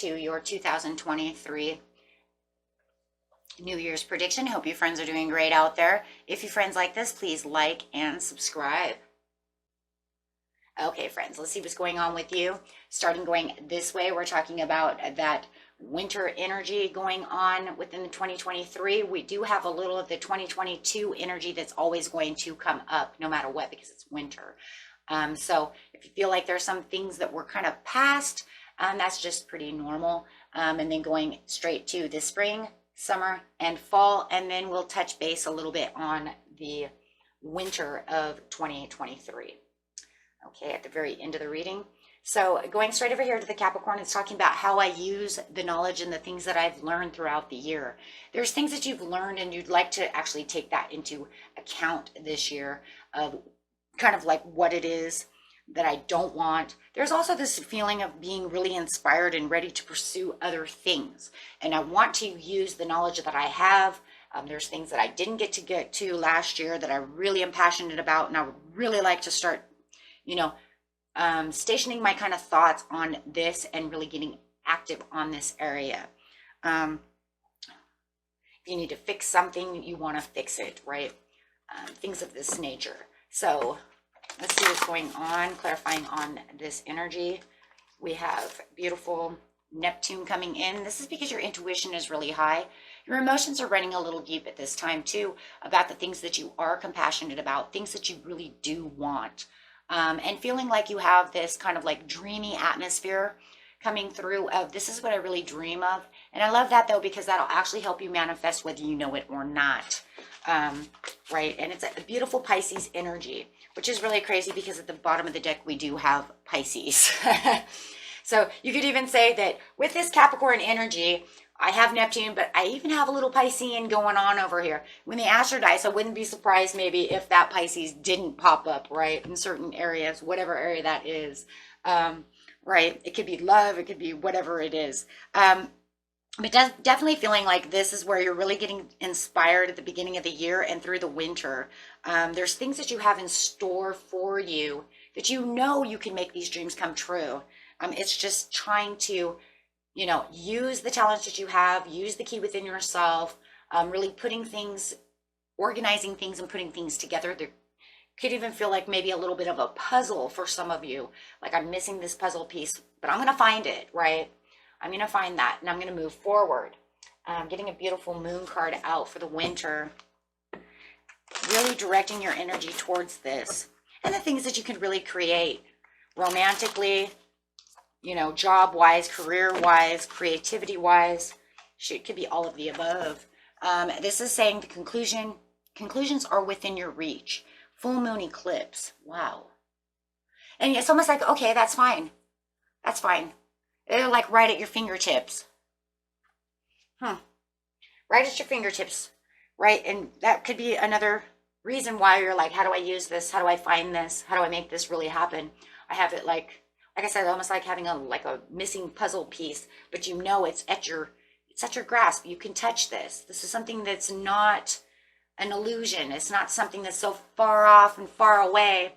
to your 2023 New Year's prediction. Hope you friends are doing great out there. If you friends like this, please like and subscribe. Okay, friends, let's see what's going on with you. Starting going this way, we're talking about that winter energy going on within the 2023. We do have a little of the 2022 energy that's always going to come up no matter what, because it's winter. So if you feel like there's some things that were kind of past, that's just pretty normal. And then going straight to the spring, summer, and fall, and then we'll touch base a little bit on the winter of 2023. Okay, at the very end of the reading. So going straight over here to the Capricorn, it's talking about how I use the knowledge and the things that I've learned throughout the year. There's things that you've learned and you'd like to actually take that into account this year of kind of like what it is that I don't want. There's also this feeling of being really inspired and ready to pursue other things. And I want to use the knowledge that I have. There's things that I didn't get to last year that I really am passionate about, and I would really like to start stationing my kind of thoughts on this and really getting active on this area. If you need to fix something, you want to fix it, right? Things of this nature. So let's see what's going on, clarifying on this energy. We have beautiful Neptune coming in. This is because your intuition is really high. Your emotions are running a little deep at this time too, about the things that you are compassionate about, things that you really do want. And feeling like you have this kind of like dreamy atmosphere coming through of this is what I really dream of. And I love that though, because that'll actually help you manifest whether you know it or not. Right. And it's a beautiful Pisces energy, which is really crazy because at the bottom of the deck, we do have Pisces. So you could even say that with this Capricorn energy, I have Neptune, but I even have a little Piscean going on over here. When the Astro dice, I wouldn't be surprised maybe if that Pisces didn't pop up, right, in certain areas, whatever area that is, right? It could be love, it could be whatever it is. But definitely feeling like this is where you're really getting inspired at the beginning of the year and through the winter. There's things that you have in store for you that you know you can make these dreams come true. It's just trying to use the talents that you have, use the key within yourself, really putting things, organizing things and putting things together. There could even feel like maybe a little bit of a puzzle for some of you. Like I'm missing this puzzle piece, but I'm going to find it, right? I'm going to find that and I'm going to move forward. Getting a beautiful moon card out for the winter. Really directing your energy towards this. And the things that you can really create romantically, job-wise, career-wise, creativity-wise. It could be all of the above. This is saying the conclusions are within your reach. Full moon eclipse. Wow. And it's almost like, okay, that's fine. That's fine. They're like right at your fingertips. Right at your fingertips, right? And that could be another reason why you're like, how do I use this? How do I find this? How do I make this really happen? I have it like I said, almost like having a missing puzzle piece, but it's at your grasp. You can touch this. This is something that's not an illusion. It's not something that's so far off and far away.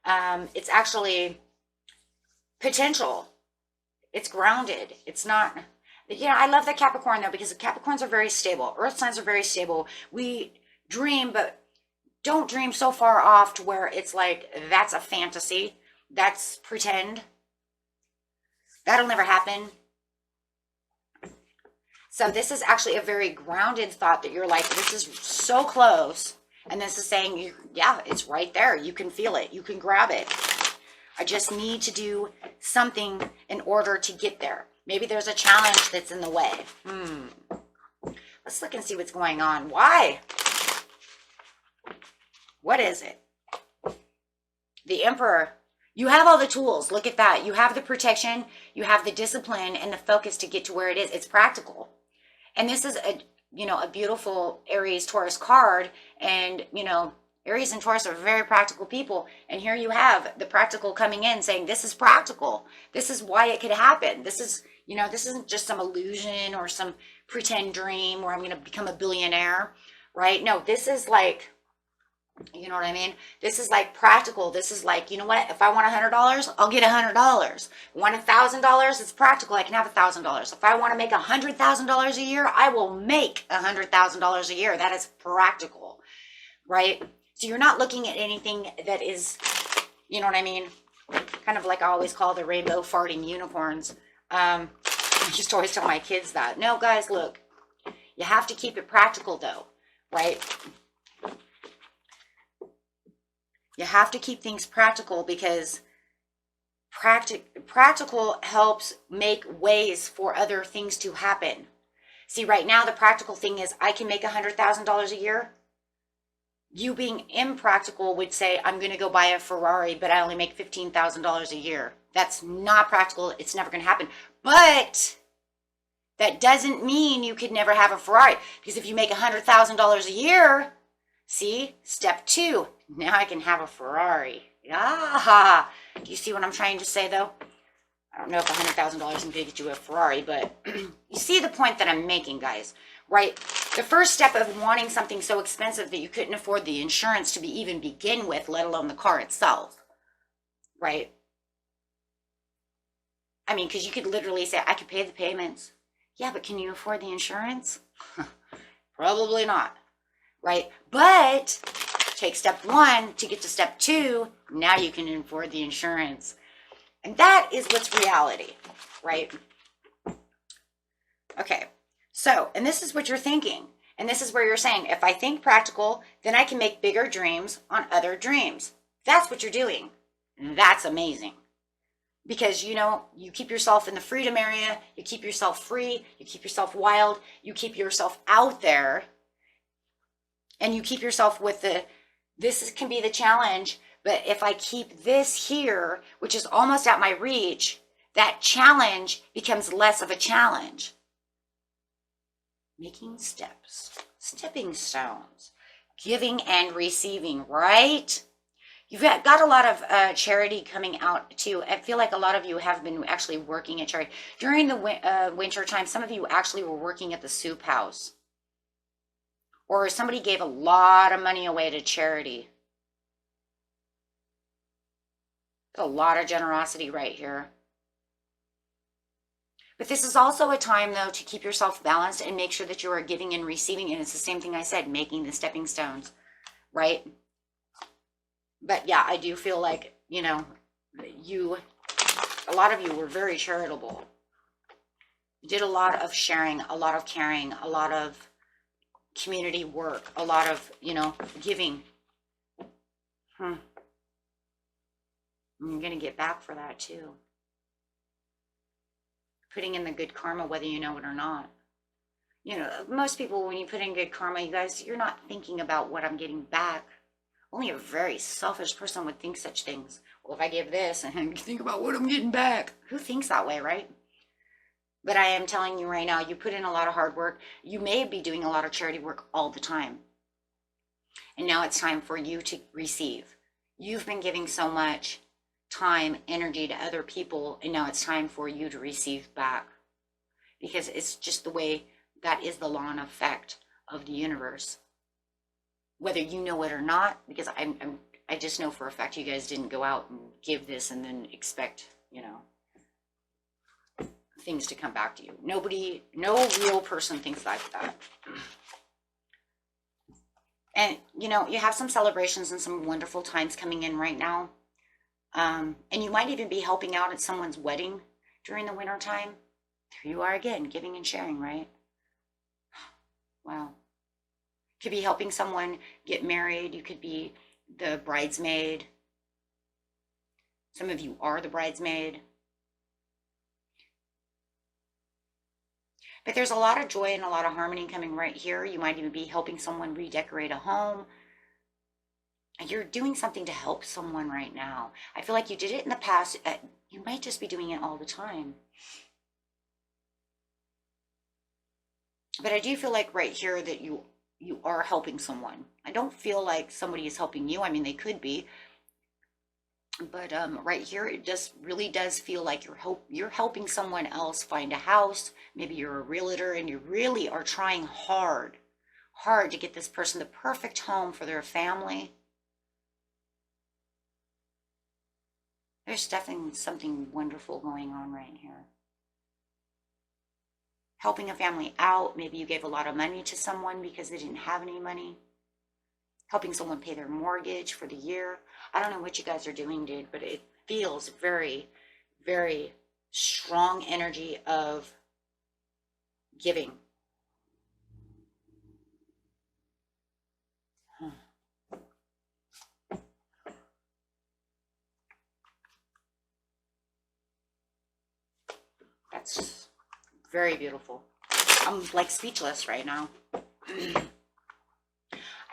It's actually potential. It's grounded. It's not, I love that Capricorn though, because the Capricorns are very stable. Earth signs are very stable. We dream, but don't dream so far off to where it's like, that's a fantasy. That's pretend. That'll never happen. So this is actually a very grounded thought that you're like, this is so close. And this is saying, yeah, it's right there. You can feel it. You can grab it. I just need to do something in order to get there. Maybe there's a challenge that's in the way. Let's look and see what's going on. Why? What is it? The Emperor. You have all the tools. Look at that. You have the protection, you have the discipline and the focus to get to where it is. It's practical. And this is a beautiful Aries Taurus card. And, Aries and Taurus are very practical people. And here you have the practical coming in saying, this is practical. This is why it could happen. This is, this isn't just some illusion or some pretend dream where I'm going to become a billionaire, right? No, this is like, You know what I mean? This is like practical. This is like, you know what? If I want $100, I'll get $100. Want $1,000? It's practical. I can have $1,000. If I want to make $100,000 a year, I will make $100,000 a year. That is practical, right? So you're not looking at anything that is, you know what I mean? Kind of like I always call the rainbow farting unicorns. I just always tell my kids that. No, guys, look, you have to keep it practical though, right? You have to keep things practical because practical helps make ways for other things to happen. See, right now, the practical thing is I can make $100,000 a year. You being impractical would say, I'm going to go buy a Ferrari, but I only make $15,000 a year. That's not practical. It's never going to happen. But that doesn't mean you could never have a Ferrari. Because if you make $100,000 a year, see, step 2, now I can have a Ferrari. Ah, do you see what I'm trying to say though? I don't know if $100,000 can get you a Ferrari, but you see the point that I'm making, guys, right? The first step of wanting something so expensive that you couldn't afford the insurance to even begin with, let alone the car itself, right? I mean, because you could literally say, I could pay the payments. Yeah, but can you afford the insurance? Probably not. Right? But take step 1 to get to step 2. Now you can afford the insurance. And that is what's reality, right? Okay. So, and this is what you're thinking. And this is where you're saying, if I think practical, then I can make bigger dreams on other dreams. That's what you're doing. And that's amazing. Because, you know, you keep yourself in the freedom area. You keep yourself free. You keep yourself wild. You keep yourself out there. And you keep yourself with this can be the challenge, but if I keep this here, which is almost at my reach, that challenge becomes less of a challenge. Making steps, stepping stones, giving and receiving, right? You've got a lot of charity coming out too. I feel like a lot of you have been actually working at charity. During the winter time, some of you actually were working at the soup house. Or somebody gave a lot of money away to charity. A lot of generosity right here. But this is also a time, though, to keep yourself balanced and make sure that you are giving and receiving. And it's the same thing I said, making the stepping stones, right? But yeah, I do feel like, you know, a lot of you were very charitable. You did a lot of sharing, a lot of caring, a lot of community work, a lot of, you know, giving. You're going to get back for that too. Putting in the good karma, whether you know it or not. You know, most people, when you put in good karma, you guys, you're not thinking about what I'm getting back. Only a very selfish person would think such things. Well, if I give this and think about what I'm getting back. Who thinks that way, right? But I am telling you right now, you put in a lot of hard work. You may be doing a lot of charity work all the time. And now it's time for you to receive. You've been giving so much time, energy to other people, and now it's time for you to receive back. Because it's just the way that is the law and effect of the universe. Whether you know it or not, because I just know for a fact you guys didn't go out and give this and then expect, you know, things to come back to you. Nobody, no real person thinks like that. And, you know, you have some celebrations and some wonderful times coming in right now. And you might even be helping out at someone's wedding during the winter time. There you are again, giving and sharing, right? Wow. Could be helping someone get married. You could be the bridesmaid. Some of you are the bridesmaid. But there's a lot of joy and a lot of harmony coming right here. You might even be helping someone redecorate a home. You're doing something to help someone right now. I feel like you did it in the past. You might just be doing it all the time. But I do feel like right here that you are helping someone. I don't feel like somebody is helping you. I mean, they could be. But right here, it just really does feel like you're helping someone else find a house. Maybe you're a realtor and you really are trying hard to get this person the perfect home for their family. There's definitely something wonderful going on right here. Helping a family out. Maybe you gave a lot of money to someone because they didn't have any money. Helping someone pay their mortgage for the year. I don't know what you guys are doing, dude, but it feels very, very strong energy of giving. That's just very beautiful. I'm like speechless right now.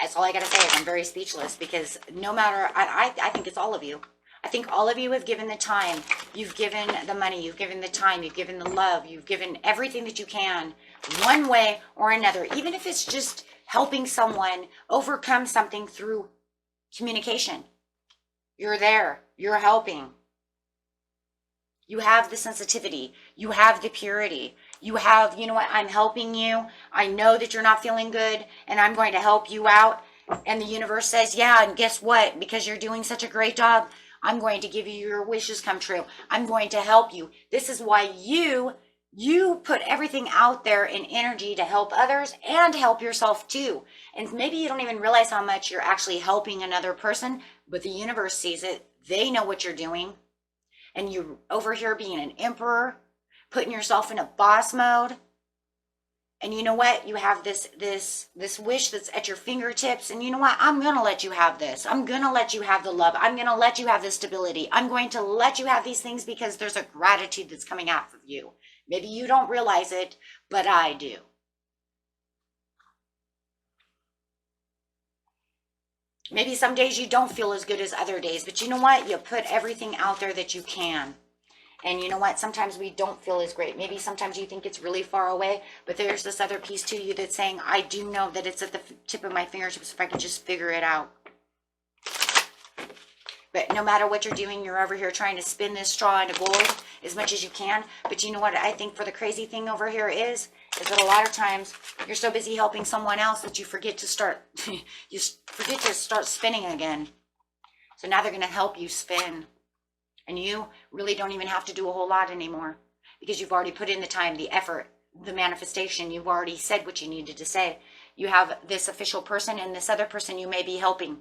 That's all I gotta say is I'm very speechless, because no matter, I think it's all of you. I think all of you have given the time. You've given the money, you've given the time, you've given the love, you've given everything that you can, one way or another, even if it's just helping someone overcome something through communication. You're there, you're helping. You have the sensitivity, you have the purity, you have, you know what, I'm helping you. I know that you're not feeling good, and I'm going to help you out. And the universe says, yeah, and guess what? Because you're doing such a great job, I'm going to give you your wishes come true. I'm going to help you. This is why you put everything out there in energy to help others and help yourself too. And maybe you don't even realize how much you're actually helping another person, but the universe sees it. They know what you're doing. And you're over here being an emperor, putting yourself in a boss mode. And you know what? You have this wish that's at your fingertips. And you know what? I'm going to let you have this. I'm going to let you have the love. I'm going to let you have the stability. I'm going to let you have these things because there's a gratitude that's coming out of you. Maybe you don't realize it, but I do. Maybe some days you don't feel as good as other days, but you know what? You put everything out there that you can. And you know what? Sometimes we don't feel as great. Maybe sometimes you think it's really far away, but there's this other piece to you that's saying, I do know that it's at the tip of my fingertips if I could just figure it out. But no matter what you're doing, you're over here trying to spin this straw into gold as much as you can. But you know what I think for the crazy thing over here is that a lot of times you're so busy helping someone else that you forget to start, spinning again. So now they're going to help you spin. And you really don't even have to do a whole lot anymore, because you've already put in the time, the effort, the manifestation. You've already said what you needed to say. You have this official person and this other person you may be helping.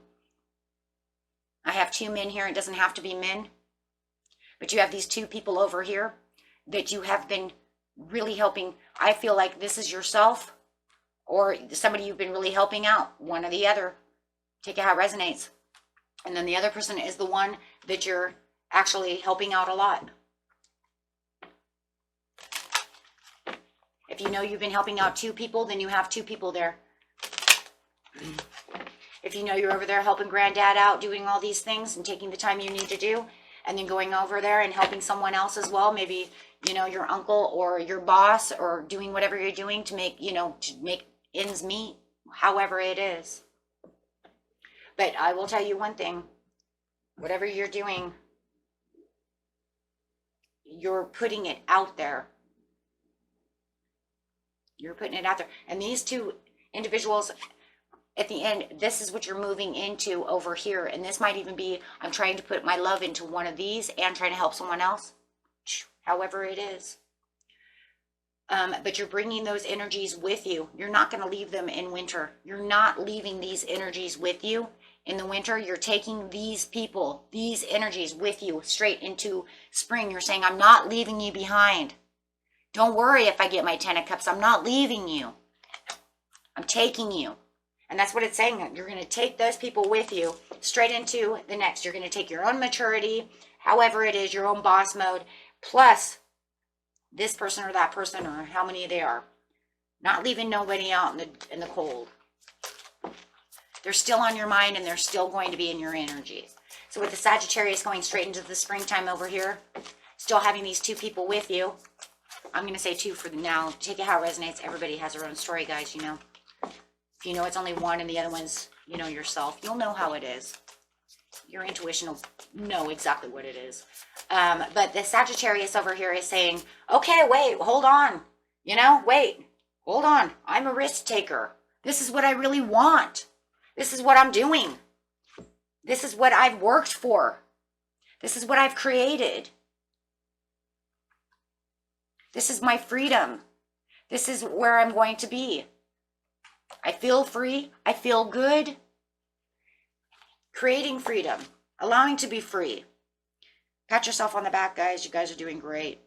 I have two men here. It doesn't have to be men. But you have these two people over here that you have been really helping. I feel like this is yourself or somebody you've been really helping out. One or the other. Take it how it resonates. And then the other person is the one that you're actually helping out a lot. If you know you've been helping out two people, then you have two people there. If you know you're over there helping granddad out, doing all these things and taking the time you need to do, and then going over there and helping someone else as well, maybe, you know, your uncle or your boss, or doing whatever you're doing to make, you know, to make ends meet, however it is. But I will tell you one thing, whatever you're doing, you're putting it out there. You're putting it out there. And these two individuals, at the end, this is what you're moving into over here. And this might even be, I'm trying to put my love into one of these and trying to help someone else. However it is. But you're bringing those energies with you. You're not going to leave them in winter. You're not leaving these energies with you in the winter. You're taking these people, these energies with you straight into spring. You're saying, I'm not leaving you behind. Don't worry if I get my 10 of Cups. I'm not leaving you. I'm taking you. And that's what it's saying. You're going to take those people with you straight into the next. You're going to take your own maturity, however it is, your own boss mode, plus this person or that person, or how many they are. Not leaving nobody out in the cold. They're still on your mind, and they're still going to be in your energy. So with the Sagittarius going straight into the springtime over here, still having these two people with you. I'm going to say two for now. Take it how it resonates. Everybody has their own story, guys, you know. If you know it's only one and the other one's, you know, yourself, you'll know how it is. Your intuition will know exactly what it is. But the Sagittarius over here is saying, okay, wait, hold on. You know, wait, hold on. I'm a risk taker. This is what I really want. This is what I'm doing. This is what I've worked for. This is what I've created. This is my freedom. This is where I'm going to be. I feel free. I feel good. Creating freedom. Allowing to be free. Pat yourself on the back, guys. You guys are doing great.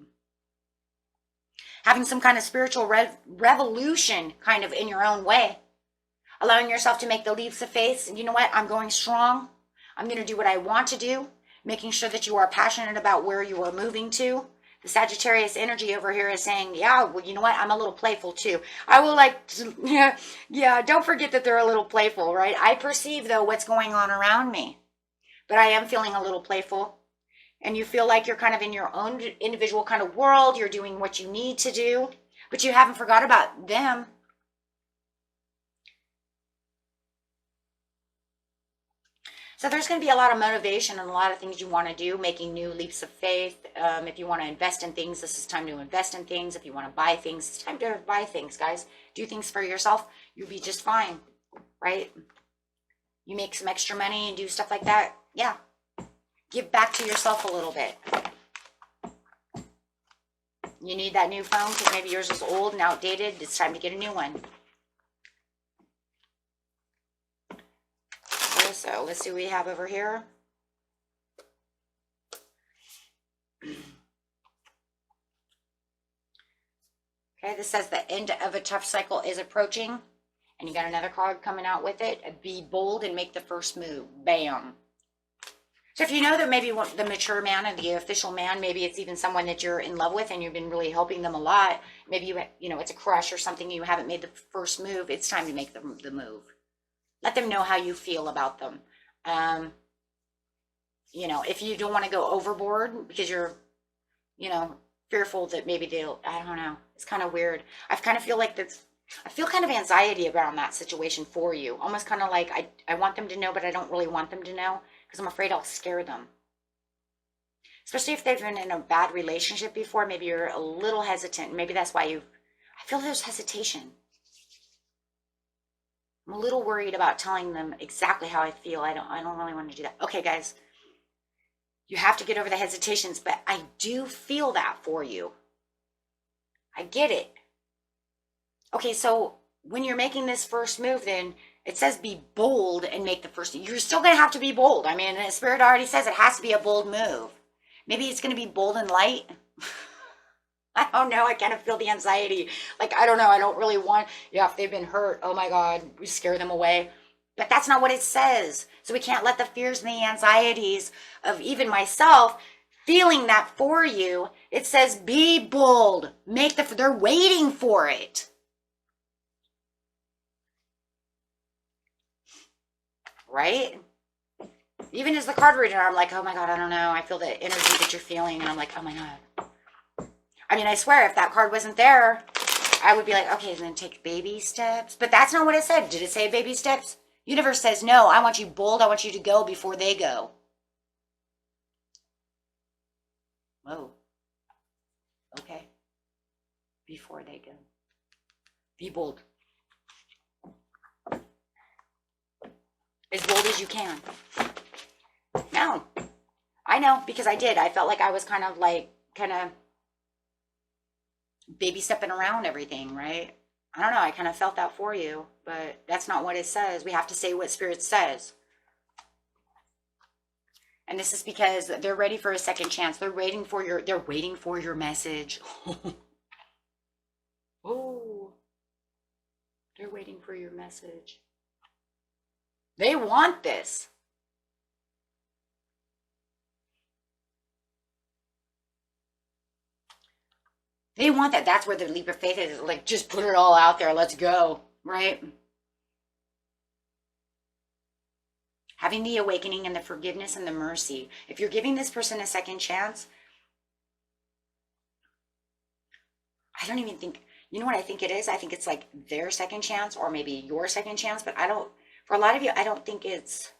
Having some kind of spiritual revolution kind of in your own way. Allowing yourself to make the leaps of faith. And you know what? I'm going strong. I'm going to do what I want to do. Making sure that you are passionate about where you are moving to. The Sagittarius energy over here is saying, yeah, well, you know what? I'm a little playful too. I will like, yeah, don't forget that they're a little playful, right? I perceive, though, what's going on around me. But I am feeling a little playful. And you feel like you're kind of in your own individual kind of world. You're doing what you need to do. But you haven't forgot about them. So there's going to be a lot of motivation and a lot of things you want to do, making new leaps of faith. If you want to invest in things, this is time to invest in things. If you want to buy things, it's time to buy things, guys. Do things for yourself. You'll be just fine, right? You make some extra money and do stuff like that. Yeah. Give back to yourself a little bit. You need that new phone because maybe yours is old and outdated. It's time to get a new one. So let's see what we have over here. Okay, this says the end of a tough cycle is approaching. And you got another card coming out with it. Be bold and make the first move. Bam. So if you know that maybe the mature man and the official man, maybe it's even someone that you're in love with and you've been really helping them a lot. Maybe you know it's a crush or something. You haven't made the first move. It's time to make the move. Let them know how you feel about them. You know, if you don't want to go overboard because you're, you know, fearful that maybe they'll, I don't know. It's kind of weird. I kind of feel like I feel kind of anxiety around that situation for you. Almost kind of like I want them to know, but I don't really want them to know because I'm afraid I'll scare them. Especially if they've been in a bad relationship before. Maybe you're a little hesitant. Maybe that's why I feel there's hesitation. I'm a little worried about telling them exactly how I feel. I don't really want to do that. Okay, guys, you have to get over the hesitations, but I do feel that for you. I get it. Okay, so when you're making this first move, then it says be bold and make the first. You're still going to have to be bold. I mean, the Spirit already says it has to be a bold move. Maybe it's going to be bold and light. I don't know. I kind of feel the anxiety. Like, I don't know. I don't really want, yeah, if they've been hurt, oh my God, we scare them away. But that's not what it says. So we can't let the fears and the anxieties of even myself feeling that for you. It says be bold. They're waiting for it. Right? Even as the card reader, I'm like, oh my God, I don't know. I feel the energy that you're feeling. And I'm like, oh my God. I mean, I swear, if that card wasn't there, I would be like, okay, then take baby steps. But that's not what it said. Did it say baby steps? Universe says, no, I want you bold. I want you to go before they go. Whoa. Okay. Before they go. Be bold. As bold as you can. No. I know, because I did. I felt like I was kind of baby stepping around everything, right? I don't know. I kind of felt that for you, but that's not what it says. We have to say what Spirit says. And this is because they're ready for a second chance. They're waiting for your message. Oh, they're waiting for your message. They want this. They want that. That's where the leap of faith is. Like, just put it all out there. Let's go. Right? Having the awakening and the forgiveness and the mercy. If you're giving this person a second chance, I don't even think, you know what I think it is? I think it's like their second chance or maybe your second chance. But for a lot of you, I don't think it's,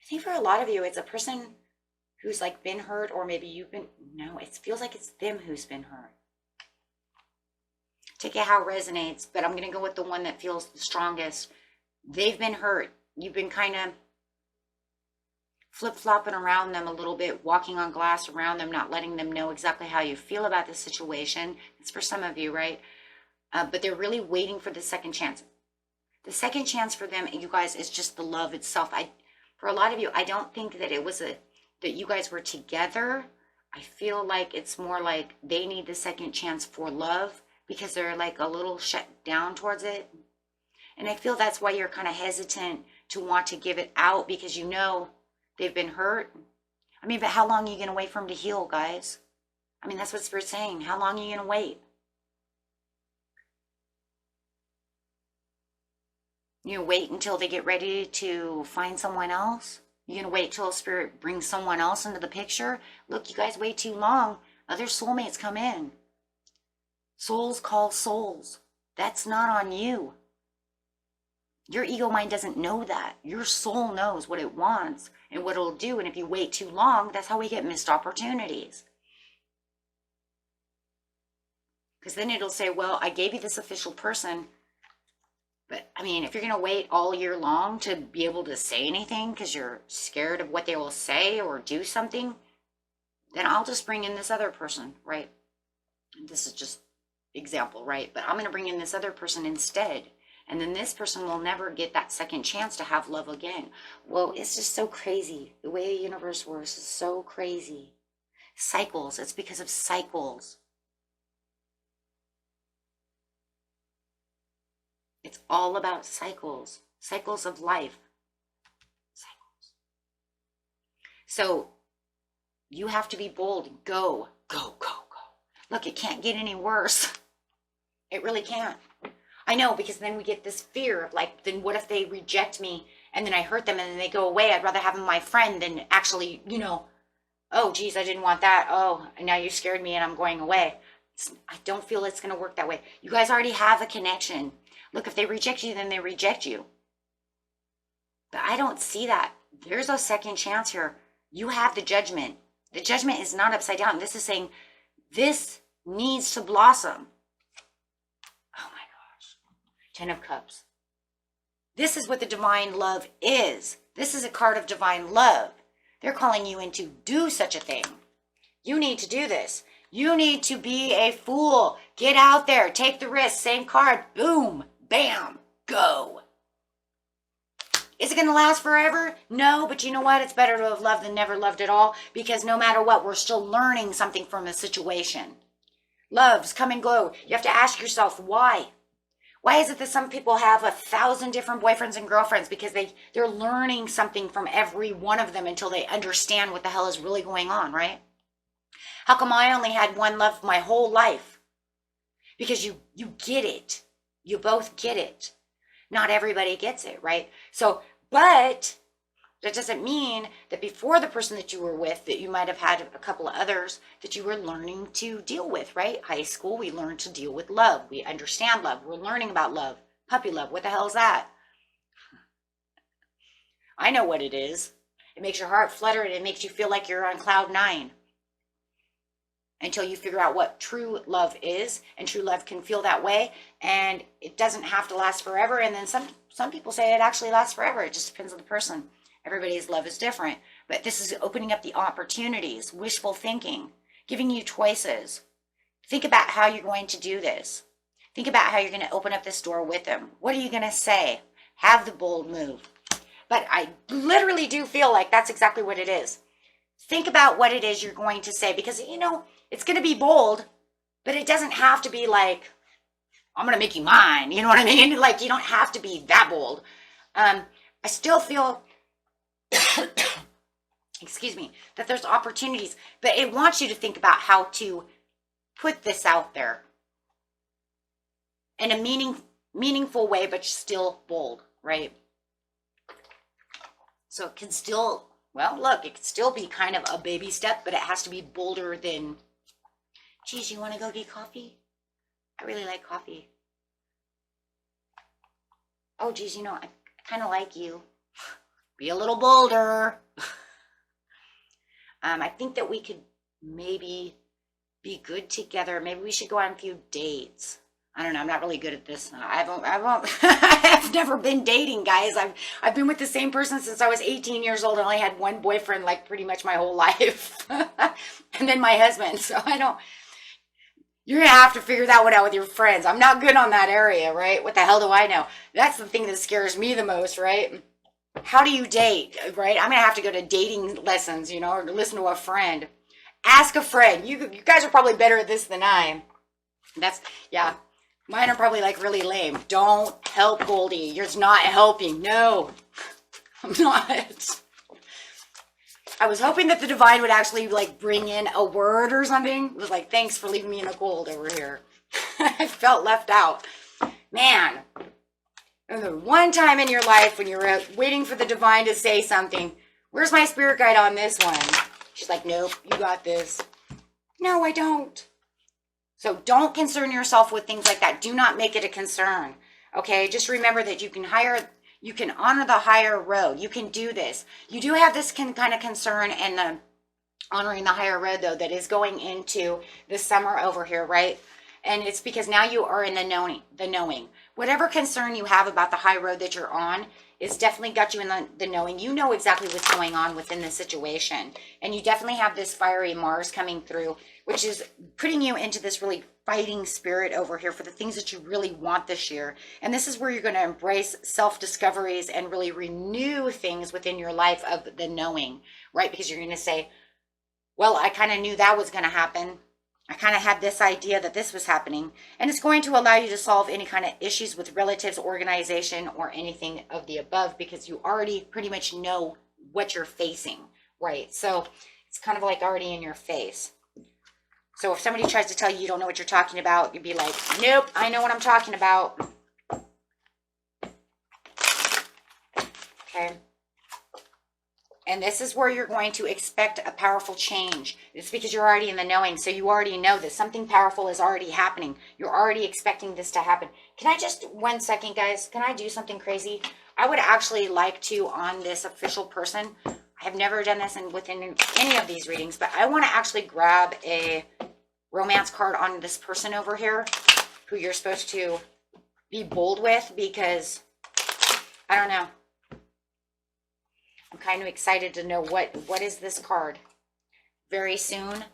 I think for a lot of you, it's a person who's like been hurt, or maybe it feels like it's them who's been hurt. Take it how it resonates, but I'm going to go with the one that feels the strongest. They've been hurt. You've been kind of flip-flopping around them a little bit, walking on glass around them, not letting them know exactly how you feel about the situation. It's for some of you, right? But they're really waiting for the second chance. The second chance for them, you guys, is just the love itself. For a lot of you, I don't think that it was that you guys were together. I feel like it's more like they need the second chance for love because they're like a little shut down towards it. And I feel that's why you're kind of hesitant to want to give it out, because you know they've been hurt. I mean, but how long are you going to wait for them to heal, guys? I mean, that's what Spirit's saying. How long are you going to wait? You wait until they get ready to find someone else? You're going to wait till Spirit brings someone else into the picture? Look, you guys wait too long. Other soulmates come in. Souls call souls. That's not on you. Your ego mind doesn't know that. Your soul knows what it wants and what it'll do. And if you wait too long, that's how we get missed opportunities. Because then it'll say, well, I gave you this official person. But I mean, if you're going to wait all year long to be able to say anything because you're scared of what they will say or do something, then I'll just bring in this other person, right? This is just example, right? But I'm going to bring in this other person instead. And then this person will never get that second chance to have love again. Well, it's just so crazy. The way the universe works is so crazy. Cycles. It's because of cycles. It's all about cycles. Cycles of life. Cycles. So you have to be bold. Go, go, go, go. Look, it can't get any worse. It really can't. I know, because then we get this fear of like, then what if they reject me and then I hurt them and then they go away? I'd rather have them my friend than actually, oh, geez, I didn't want that. Oh, now you scared me and I'm going away. I don't feel it's going to work that way. You guys already have a connection. Look, if they reject you, then they reject you. But I don't see that. There's a second chance here. You have the judgment. The judgment is not upside down. This is saying this needs to blossom. Oh my gosh. 10 of Cups. This is what the divine love is. This is a card of divine love. They're calling you in to do such a thing. You need to do this. You need to be a fool. Get out there. Take the risk. Same card. Boom. Bam. Go. Is it going to last forever? No, but you know what? It's better to have loved than never loved at all, because no matter what, we're still learning something from a situation. Loves come and go. You have to ask yourself, why? Why is it that some people have 1,000 different boyfriends and girlfriends? Because they're learning something from every one of them until they understand what the hell is really going on, right? How come I only had one love my whole life? Because you get it. You both get it. Not everybody gets it, right? So, but that doesn't mean that before the person that you were with, that you might have had a couple of others that you were learning to deal with, right? High school, we learned to deal with love. We understand love. We're learning about love. Puppy love, what the hell is that? I know what it is. It makes your heart flutter and it makes you feel like you're on cloud 9. Until you figure out what true love is, and true love can feel that way, and it doesn't have to last forever. And then some people say it actually lasts forever. It just depends on the person. Everybody's love is different, but this is opening up the opportunities, wishful thinking, giving you choices. Think about how you're going to do this. Think about how you're going to open up this door with them. What are you going to say? Have the bold move. But I literally do feel like that's exactly what it is. Think about what it is you're going to say, because, it's going to be bold, but it doesn't have to be like, I'm going to make you mine. You know what I mean? Like, you don't have to be that bold. I still feel, excuse me, that there's opportunities, but it wants you to think about how to put this out there in a meaningful way, but still bold, right? So it can still, well, look, it can still be kind of a baby step, but it has to be bolder than, geez, you want to go get coffee? I really like coffee. Oh, geez, I kind of like you. Be a little bolder. I think that we could maybe be good together. Maybe we should go on a few dates. I don't know. I'm not really good at this. I've never been dating, guys. I've been with the same person since I was 18 years old. I only had one boyfriend, like pretty much my whole life, and then my husband. So I don't. You're gonna have to figure that one out with your friends. I'm not good on that area, right? What the hell do I know? That's the thing that scares me the most, right? How do you date, right? I'm gonna have to go to dating lessons, you know, or listen to a friend. Ask a friend. You guys are probably better at this than I am. Yeah. Mine are probably like really lame. Don't help Goldie. You're not helping. No, I'm not. I was hoping that the divine would actually like bring in a word or something. It was like, thanks for leaving me in the cold over here. I felt left out. Man, and the one time in your life when you're waiting for the divine to say something, where's my spirit guide on this one? She's like, nope, you got this. No, I don't. So don't concern yourself with things like that. Do not make it a concern. Okay, just remember that you can honor the higher road. You can do this. You do have this kind of concern and the honoring the higher road, though, that is going into the summer over here, right? And it's because now you are in the knowing. Whatever concern you have about the high road that you're on, it's definitely got you in the knowing. You know exactly what's going on within the situation. And you definitely have this fiery Mars coming through, which is putting you into this really fighting spirit over here for the things that you really want this year. And this is where you're going to embrace self-discoveries and really renew things within your life of the knowing, right? Because you're going to say, well, I kind of knew that was going to happen. I kind of had this idea that this was happening, and it's going to allow you to solve any kind of issues with relatives, organization, or anything of the above, because you already pretty much know what you're facing, right? So it's kind of like already in your face. So if somebody tries to tell you you don't know what you're talking about, you'd be like, nope, I know what I'm talking about. Okay. And this is where you're going to expect a powerful change. It's because you're already in the knowing. So you already know that something powerful is already happening. You're already expecting this to happen. Can I just, 1 second, guys, can I do something crazy? I would actually like to, on this official person, I have never done this within any of these readings, but I want to actually grab a romance card on this person over here who you're supposed to be bold with, because I don't know. I'm kind of excited to know what is this card. Very soon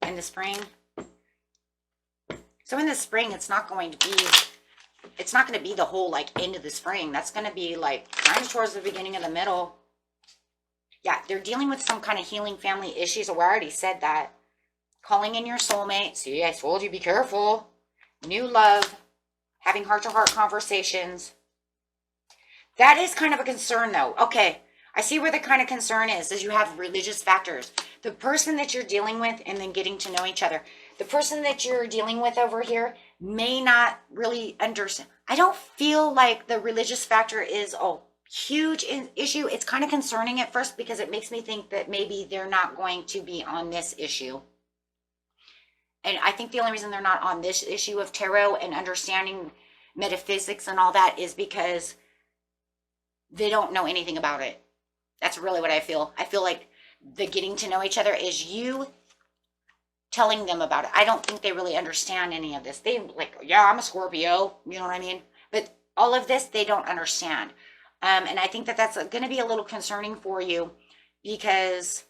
in the spring. So in the spring, it's not going to be the whole like end of the spring. That's going to be like kind of towards the beginning of the middle. Yeah, they're dealing with some kind of healing family issues. Oh, I already said that. Calling in your soulmate. See, I told you, be careful. New love. Having heart-to-heart conversations. That is kind of a concern, though. Okay, I see where the kind of concern is you have religious factors. The person that you're dealing with and then getting to know each other. The person that you're dealing with over here may not really understand. I don't feel like the religious factor is a huge issue. It's kind of concerning at first because it makes me think that maybe they're not going to be on this issue. And I think the only reason they're not on this issue of tarot and understanding metaphysics and all that is because they don't know anything about it. That's really what I feel. I feel like the getting to know each other is you telling them about it. I don't think they really understand any of this. They like, yeah, I'm a Scorpio. You know what I mean? But all of this, they don't understand. And I think that that's going to be a little concerning for you because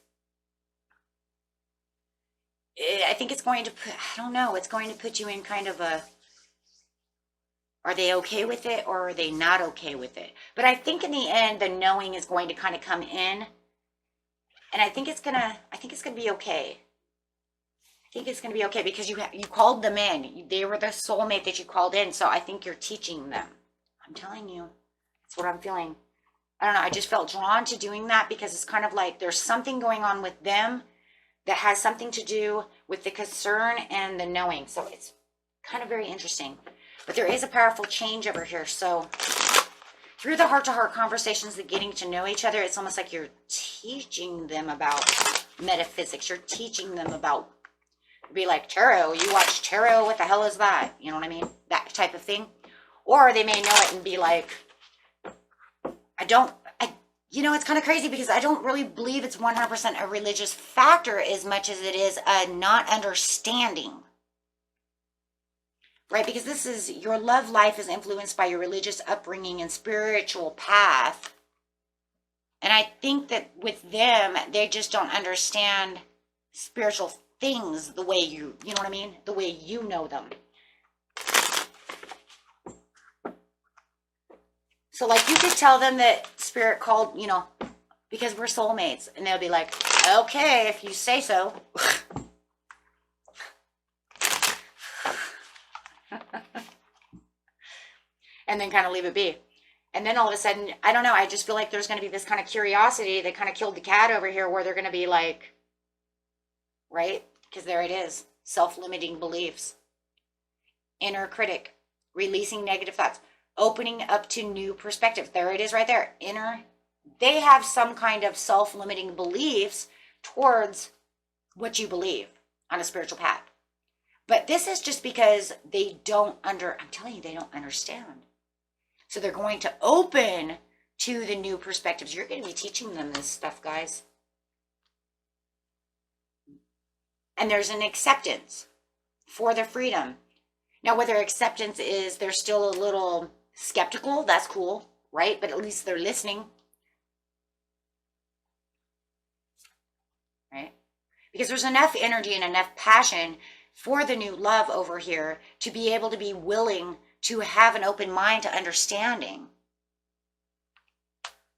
I think it's going to put, I don't know, it's going to put you in kind of a, are they okay with it or are they not okay with it? But I think in the end, the knowing is going to kind of come in. And I think it's going to be okay. I think it's going to be okay because you called them in. They were the soulmate that you called in. So I think you're teaching them. I'm telling you, that's what I'm feeling. I don't know. I just felt drawn to doing that because it's kind of like there's something going on with them that has something to do with the concern and the knowing. So it's kind of very interesting. But there is a powerful change over here. So through the heart-to-heart conversations, the getting to know each other, it's almost like you're teaching them about metaphysics. You're teaching them about, be like, tarot. You watch tarot? What the hell is that? You know what I mean? That type of thing. Or they may know it and be like, you know, it's kind of crazy because I don't really believe it's 100% a religious factor as much as it is a not understanding. right? Because this is, your love life is influenced by your religious upbringing and spiritual path. And I think that with them, they just don't understand spiritual things the way you know what I mean? The way you know them. So like you could tell them that spirit called, you know, because we're soulmates, and they'll be like, okay, if you say so. And then kind of leave it be. And then all of a sudden, I don't know, I just feel like there's going to be this kind of curiosity that kind of killed the cat over here, where they're going to be like, right? Because there it is, self-limiting beliefs, inner critic, releasing negative thoughts, opening up to new perspectives. There it is right there, inner. They have some kind of self-limiting beliefs towards what you believe on a spiritual path. But this is just because they don't I'm telling you, they don't understand. So they're going to open to the new perspectives. You're going to be teaching them this stuff, guys. And there's an acceptance for their freedom. Now, whether acceptance is they're still a little skeptical, that's cool, right? But at least they're listening. Right? Because there's enough energy and enough passion for the new love over here to be able to be willing to have an open mind to understanding.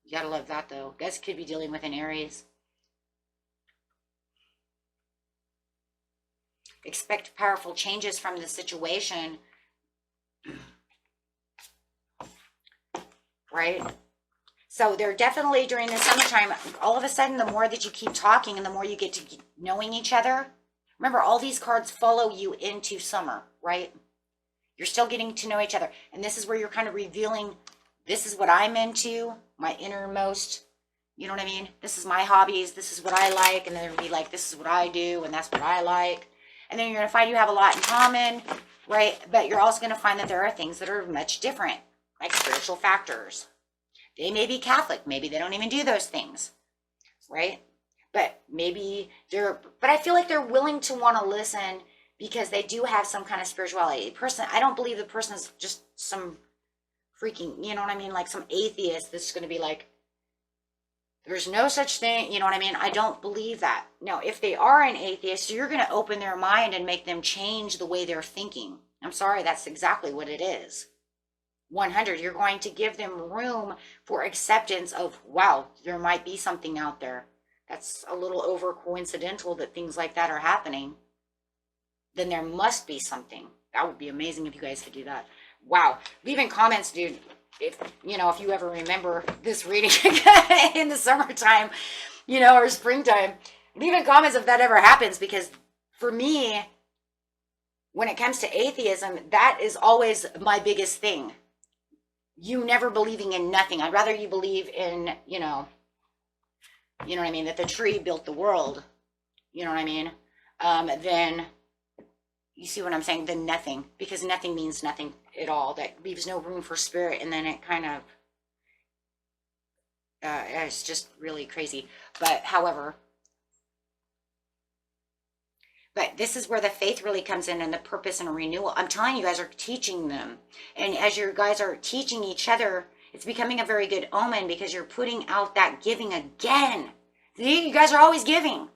You gotta love that though. Guys could be dealing with an Aries. Expect powerful changes from the situation. Right? So they're definitely during the summertime, all of a sudden, the more that you keep talking and the more you get to keep knowing each other. Remember, all these cards follow you into summer, right? You're still getting to know each other. And this is where you're kind of revealing, this is what I'm into, my innermost, you know what I mean? This is my hobbies. This is what I like. And then there'll be like, this is what I do. And that's what I like. And then you're going to find you have a lot in common, right? But you're also going to find that there are things that are much different, like spiritual factors. They may be Catholic. Maybe they don't even do those things, right? But maybe but I feel like they're willing to want to listen because they do have some kind of spirituality. I don't believe the person is just some freaking, you know what I mean? Like some atheist that's going to be like, there's no such thing, you know what I mean? I don't believe that. Now, if they are an atheist, you're going to open their mind and make them change the way they're thinking. I'm sorry, that's exactly what it is. 100, you're going to give them room for acceptance of, wow, there might be something out there. That's a little over coincidental that things like that are happening. Then there must be something. That would be amazing if you guys could do that. Wow. Leave in comments, dude, if you ever remember this reading in the summertime, or springtime. Leave in comments if that ever happens, because for me, when it comes to atheism, that is always my biggest thing. You never believing in nothing. I'd rather you believe in, you know what I mean, that the tree built the world, you know what I mean, then, you see what I'm saying, then nothing, because nothing means nothing at all. That leaves no room for spirit, and then it kind of, it's just really crazy. But however, but this is where the faith really comes in, and the purpose and renewal. I'm telling you, guys are teaching them. And as you guys are teaching each other, it's becoming a very good omen, because you're putting out that giving again. You guys are always giving.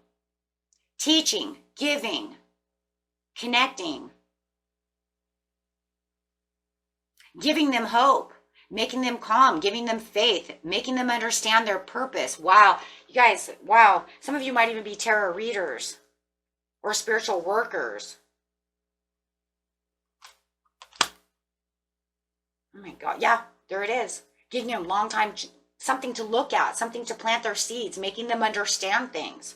Teaching, giving, connecting. Giving them hope, making them calm, giving them faith, making them understand their purpose. Wow. You guys, wow. Some of you might even be tarot readers or spiritual workers. Oh my God. Yeah, there it is. Giving them long time, something to look at, something to plant their seeds, making them understand things.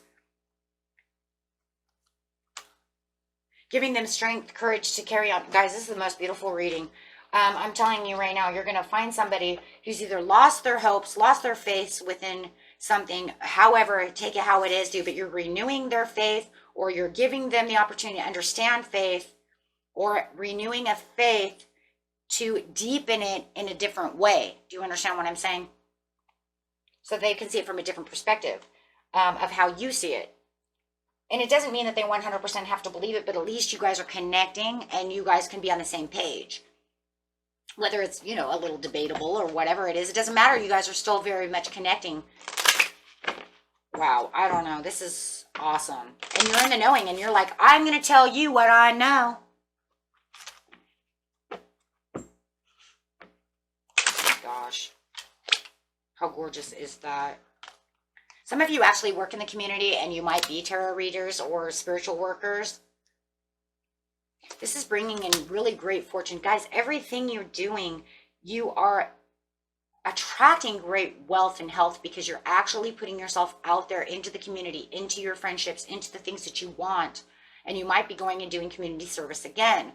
Giving them strength, courage to carry on. Guys, this is the most beautiful reading. I'm telling you right now, you're going to find somebody who's either lost their hopes, lost their faith within something, however, take it how it is, dude, but you're renewing their faith, or you're giving them the opportunity to understand faith, or renewing a faith to deepen it in a different way. Do you understand what I'm saying? So they can see it from a different perspective of how you see it. And it doesn't mean that they 100% have to believe it, but at least you guys are connecting and you guys can be on the same page. Whether it's, you know, a little debatable or whatever it is, it doesn't matter. You guys are still very much connecting. Wow, I don't know. This is awesome. And you're in the knowing and you're like, I'm going to tell you what I know. Oh gosh. How gorgeous is that? Some of you actually work in the community and you might be tarot readers or spiritual workers. This is bringing in really great fortune. Guys, everything you're doing, you are attracting great wealth and health because you're actually putting yourself out there into the community, into your friendships, into the things that you want. And you might be going and doing community service again.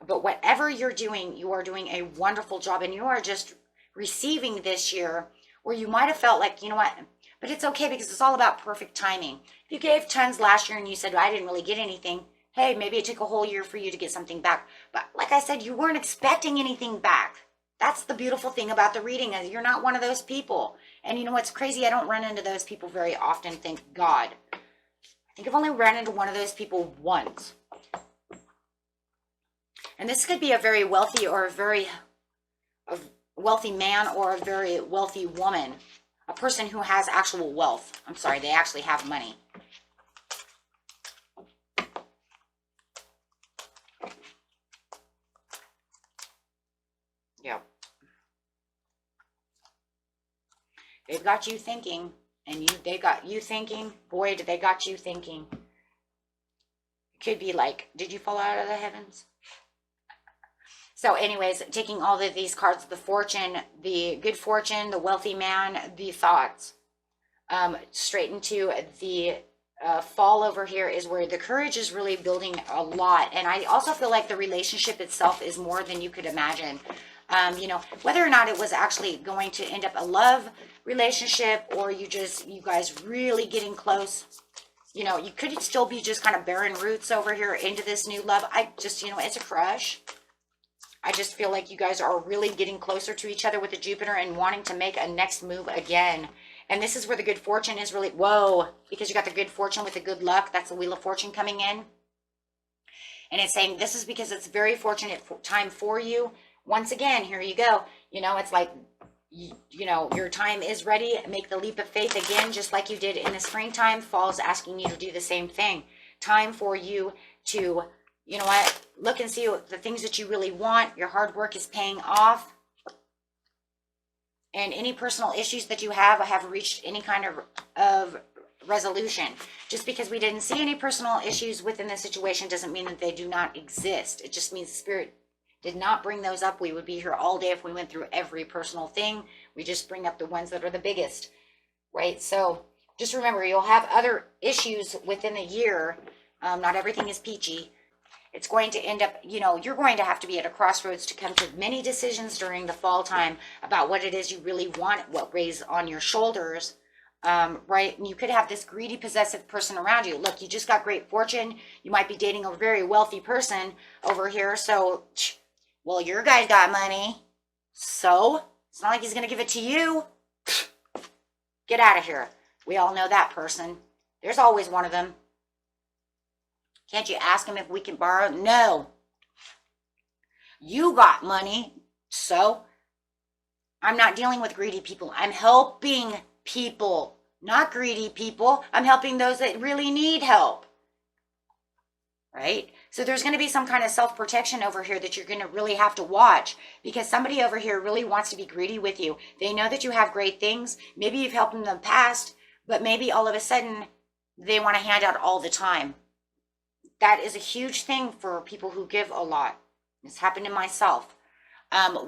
But whatever you're doing, you are doing a wonderful job and you are just receiving this year where you might have felt like, you know what, but it's okay because it's all about perfect timing. If you gave tons last year and you said, I didn't really get anything, hey, maybe it took a whole year for you to get something back. But like I said, you weren't expecting anything back. That's the beautiful thing about the reading, is you're not one of those people. And you know what's crazy? I don't run into those people very often, thank God. I think I've only run into one of those people once. And this could be a very wealthy or a wealthy man or a very wealthy woman. A person who has actual wealth. I'm sorry, they actually have money. Yep. They've got you thinking, and they got you thinking. Boy, did they got you thinking. It could be like, did you fall out of the heavens? So anyways, taking all of these cards, the fortune, the good fortune, the wealthy man, the thoughts, straight into the fall over here is where the courage is really building a lot. And I also feel like the relationship itself is more than you could imagine. You know, whether or not it was actually going to end up a love relationship or you guys really getting close. You know, you could still be just kind of bearing roots over here into this new love. I just, you know, it's a crush. I just feel like you guys are really getting closer to each other with the Jupiter and wanting to make a next move again. And this is where the good fortune is really, whoa, because you got the good fortune with the good luck. That's the Wheel of Fortune coming in. And it's saying this is because it's very fortunate time for you. Once again, here you go. You know, it's like, you know, your time is ready. Make the leap of faith again, just like you did in the springtime. Fall's asking you to do the same thing. Time for you to, you know what, look and see the things that you really want. Your hard work is paying off. And any personal issues that you have reached any kind of resolution. Just because we didn't see any personal issues within the situation doesn't mean that they do not exist. It just means Spirit did not bring those up. We would be here all day if we went through every personal thing. We just bring up the ones that are the biggest, right? So just remember, you'll have other issues within the year. Not everything is peachy. It's going to end up, you know, you're going to have to be at a crossroads to come to many decisions during the fall time about what it is you really want, what weighs on your shoulders, right? And you could have this greedy, possessive person around you. Look, you just got great fortune. You might be dating a very wealthy person over here. So, well, your guy's got money. So, it's not like he's going to give it to you. Get out of here. We all know that person. There's always one of them. Can't you ask him if we can borrow? No. You got money, so I'm not dealing with greedy people. I'm helping people, not greedy people. I'm helping those that really need help, right? So there's going to be some kind of self-protection over here that you're going to really have to watch because somebody over here really wants to be greedy with you. They know that you have great things. Maybe you've helped them in the past, but maybe all of a sudden they want to hand out all the time. That is a huge thing for people who give a lot. This happened to myself.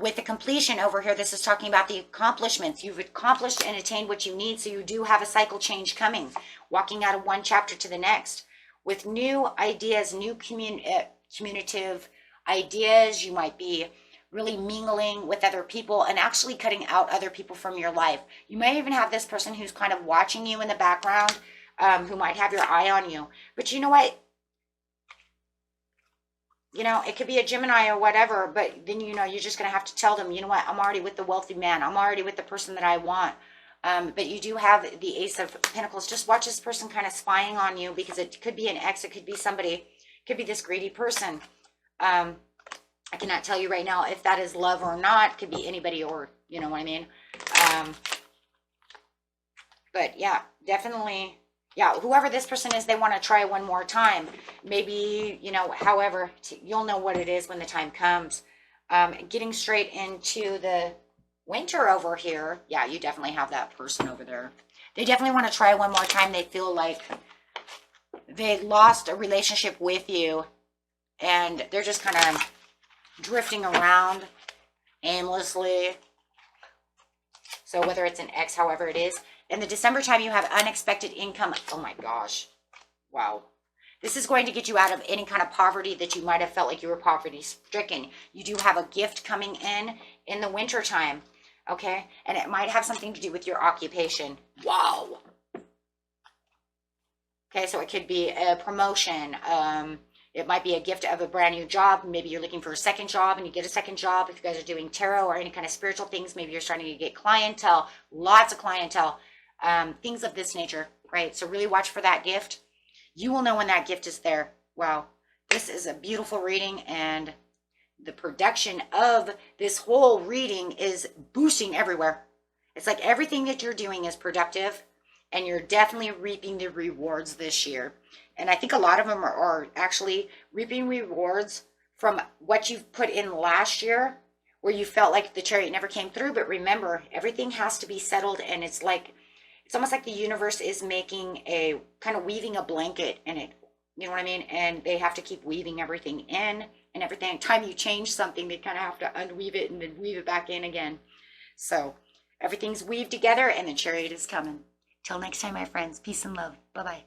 With the completion over here, this is talking about the accomplishments. You've accomplished and attained what you need, so you do have a cycle change coming, walking out of one chapter to the next. With new ideas, new communicative ideas, you might be really mingling with other people and actually cutting out other people from your life. You may even have this person who's kind of watching you in the background, who might have your eye on you. But you know what? You know, it could be a Gemini or whatever, but then, you know, you're just going to have to tell them, you know what, I'm already with the wealthy man. I'm already with the person that I want. But you do have the Ace of Pentacles. Just watch this person kind of spying on you, because it could be an ex, it could be somebody, it could be this greedy person. I cannot tell you right now if that is love or not. It could be anybody, or you know what I mean. But yeah, definitely, yeah, whoever this person is, they want to try one more time. Maybe, you know, however, you'll know what it is when the time comes. Getting straight into the winter over here. Yeah, you definitely have that person over there. They definitely want to try one more time. They feel like they lost a relationship with you, and they're just kind of drifting around aimlessly. So whether it's an ex, however it is. In the December time, you have unexpected income. Oh my gosh. Wow. This is going to get you out of any kind of poverty that you might have felt like you were poverty stricken. You do have a gift coming in the winter time. Okay. And it might have something to do with your occupation. Wow. Okay. So it could be a promotion. It might be a gift of a brand new job. Maybe you're looking for a second job and you get a second job. If you guys are doing tarot or any kind of spiritual things, maybe you're starting to get clientele, lots of clientele, things of this nature, right? So really watch for that gift. You will know when that gift is there. Wow. This is a beautiful reading, and the production of this whole reading is boosting everywhere. It's like everything that you're doing is productive, and you're definitely reaping the rewards this year. And I think a lot of them are actually reaping rewards from what you've put in last year, where you felt like the chariot never came through. But remember, everything has to be settled, and it's almost like the universe is making a kind of weaving a blanket, and it, you know what I mean? And they have to keep weaving everything in, and everything. Time you change something, they kind of have to unweave it and then weave it back in again. So everything's weaved together, and the chariot is coming. Till next time, my friends. Peace and love. Bye-bye.